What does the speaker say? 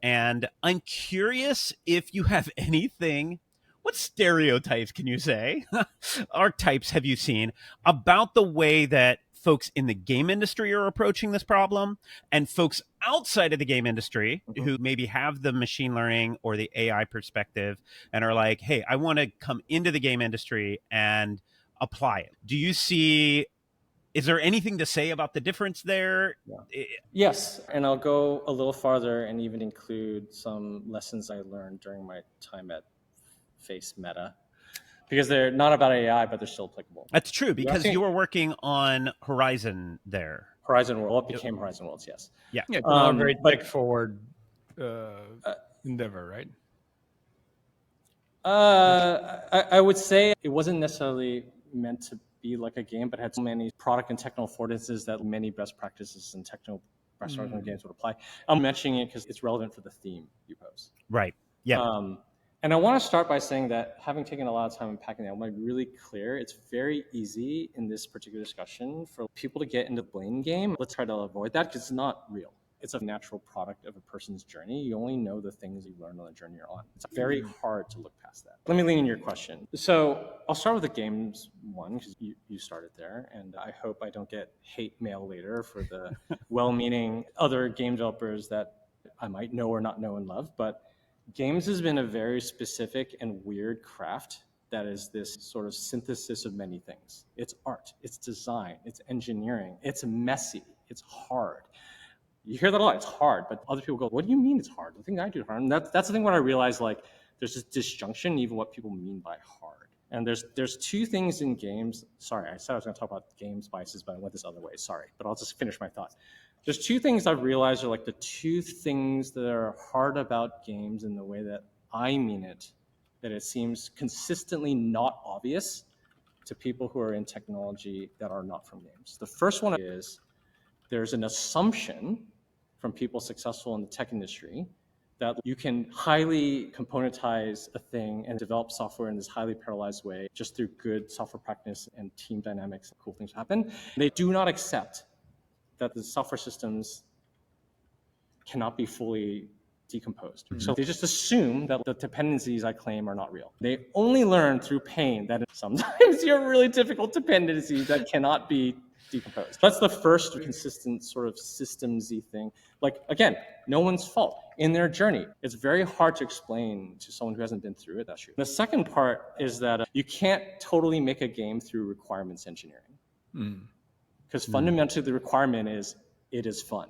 And I'm curious if you have anything. What stereotypes can you say? Archetypes have you seen about the way that folks in the game industry are approaching this problem and folks outside of the game industry who maybe have the machine learning or the AI perspective and are like, hey, I want to come into the game industry and apply it? Do you see, is there anything to say about the difference there? Yeah. Yes, and I'll go a little farther and even include some lessons I learned during my time at Face Meta, because they're not about AI, but they're still applicable. That's true, because you were working on Horizon there. Horizon World. Well, it became Horizon Worlds, yes. Yeah, it's not a very tech-forward endeavor, right? I would say it wasn't necessarily meant to be like a game, but had so many product and technical affordances that many best practices and technical best practices games would apply. I'm mentioning it because it's relevant for the theme you pose. Right. Yeah. And I want to start by saying that having taken a lot of time unpacking that, I want to be really clear. It's very easy in this particular discussion for people to get into the blame game. Let's try to avoid that because it's not real. It's a natural product of a person's journey. You only know the things you learn on the journey you're on. It's very hard to look past that. Let me lean in your question. So I'll start with the games one, because you started there. And I hope I don't get hate mail later for the well-meaning other game developers that I might know or not know and love. But games has been a very specific and weird craft that is this sort of synthesis of many things. It's art, it's design, it's engineering, it's messy, it's hard. You hear that a lot, it's hard, but other people go, what do you mean it's hard? The thing I do hard. And that's the thing when I realized, like, there's this disjunction, even what people mean by hard. And there's two things in games. Sorry, I said I was going to talk about games biases, but I went this other way. Sorry, but I'll just finish my thought. There's two things I've realized are like the two things that are hard about games in the way that I mean it, that it seems consistently not obvious to people who are in technology that are not from games. The first one is there's an assumption from people successful in the tech industry that you can highly componentize a thing and develop software in this highly parallelized way just through good software practice and team dynamics. Cool things happen. They do not accept that the software systems cannot be fully decomposed. So they just assume that the dependencies I claim are not real. They only learn through pain that sometimes you have really difficult dependencies that cannot be decomposed. That's the first consistent sort of systems-y thing. Like, again, no one's fault. In their journey, it's very hard to explain to someone who hasn't been through it. That's true. The second part is that you can't totally make a game through requirements engineering. Because fundamentally the requirement is it is fun.